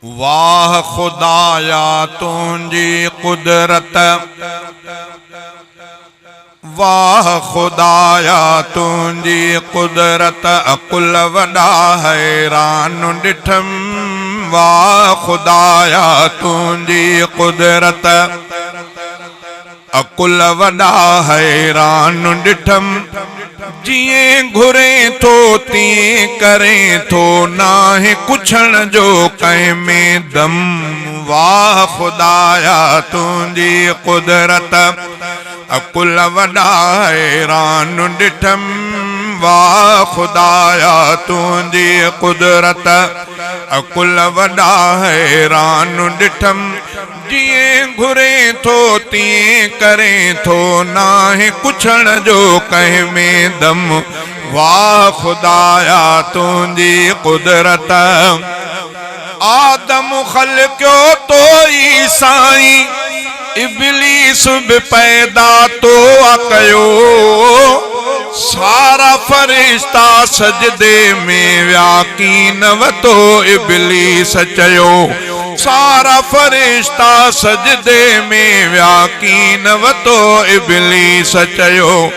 वाह खुदाया तुझी कुदरत, वाह खुदाया तुझी कुदरत, अकुल वॾा हैरान ॾिठम। वाह खुदाया तुझी कुदरत, अकुल वॾा हैरान ॾिठम। जिए घुरे थो तीअं करे थो, नाहे कुछण जो कंहिं में दम। वाह खुदाया तुझी कुदरत, अकुल वॾा हैरान ॾिठम। वाह खुदाया तुझी कुदरत, अकुल वॾा हैरान ॾिठम। जिए घुरे थो तीअं करे थो, नाहे कुछण जो कंहिं में दम। वाह खुदाया तुझी कुदरत, आदम ख़ल्क़ियो तो ई साईं, इब्लीस बि पैदा तो कयो। सारा फरिश्ता सजदे में व्याकीन वतो, इब्लीस चयो। सारा फरिश्ता सजदे में व्याकीन वतो, इब्लीस चयो।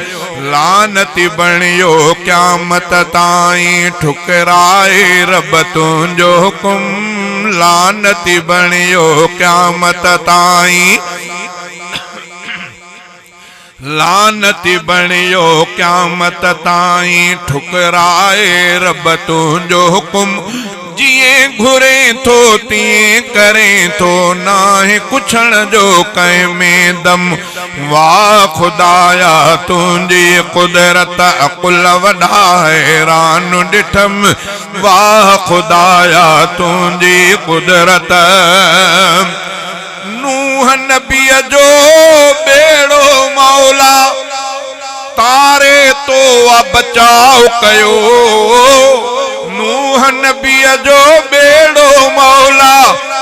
लानती बणियो क़यामत ताईं, ठुकराए रब तुंहिंजो हुकुम। लानती बणियो क़यामत ताईं, लानती बणियो क़यामत ताईं, ठुकराए रब तुंहिंजो हुकुम। जिए घुरे थो तीअं करे थो, नाहे कुछण जो कंहिं में दम। वाह खुदाया तुझी कुदरत, अकुल वॾा हैरान ॾिठम। वाह खुदाया तुझी कुदरत, नूह नबीअ जो बेड़ो मौला तारे तो बचाव कयो। नूह नबीअ जो बेड़ो मौला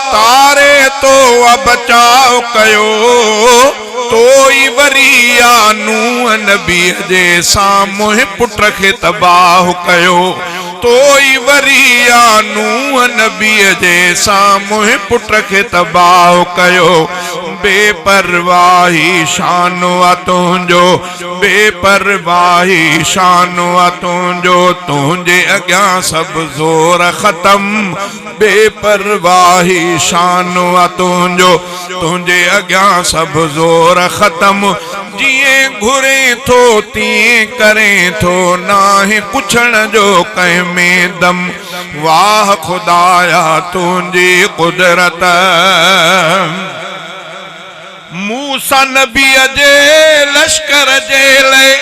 तारे तो बचाव कयो। तोई वरिया नूह नबीअ जे साम्हूं पुट खे तबाह कयो। तोई वरिया नूह नबीअ जे साम्हूं पुट खे तबाह कयो। बेपरवाही शान आ तुंहिंजो, बेपरवाही शान आ तुंहिंजो, तुंहिंजे अॻियां सभु ज़ोर ख़तम। बेपरवाही शान आ तुंहिंजो, तुंहिंजे अॻियां सभु ज़ोर ख़तम। जिए घुरे थो तीअं करे थो, नाहे कुछण जो कंहिं में दम। वाह खुदाया तुझी कुदरत, मूसा नबीअ जे लश्कर जे लाइ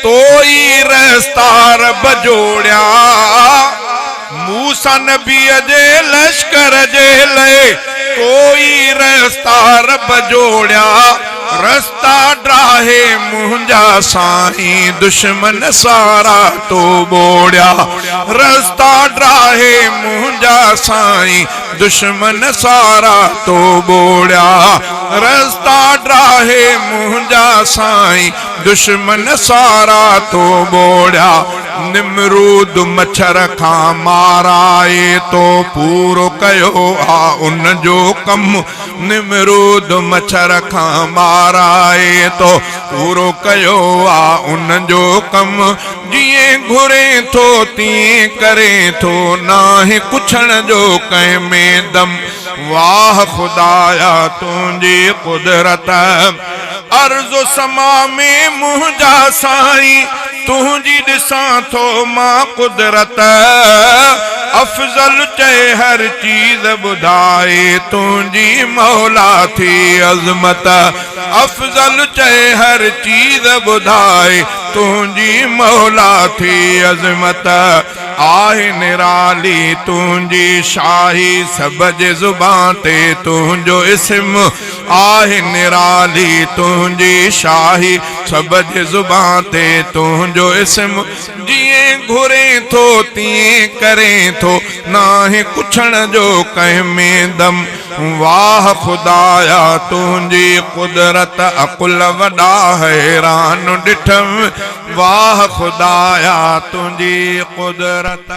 तोई रस्ता रब जोड़िया। मूसा नबीअ जे लश्कर जे लाइ तोई रस्ता रब जोड़िया। रस्ता ड्राहे मुंहिंजा साईं, दुश्मन सारा तो बोड़िया। रस्ता ड्राहे मुंहिंजा साईं, दुश्मन सारा तो बोड़िया। रस्ता ड्राहे मुंहिंजा साईं, दुश्मन सारा तो बोड़िया। निमरूद मच्छर खां माराए तो पूरो कयो आ उन जो कम। निमरूद मच्छर खां माराए तो पूरो कयो आ उन जो कम। जिए घुरे थो तीअं करे थो, नाहे कुछण जो कंहिं में दम। वाह खुदाया तुझी कुदरत, अर्ज़ो समा में मुंहिंजा साईं, तुझी ॾिसां थो मां कुदरत। अफ़ज़ल चए हर चीज़ ॿुधाए, तुझी मौला थी अज़मत। अफ़ज़ल चए हर चीज़ ॿुधाए, तुझी मौला थी अज़मत। आहे निराली तुझी शाही, सब जे ज़ुबान ते तुझो इस्म। आहे निराली तुझी शाही, सब जे ज़ुबान ते तुझो इस्म। जिए घुरे थो तीअं करे थो, नाहे कुछण जो कंहिं में दम। वाह खुदाया तुझी कुदरत, अकुल वॾा हैरान ॾिठम। वाह खुदाया तुझी कुदरत।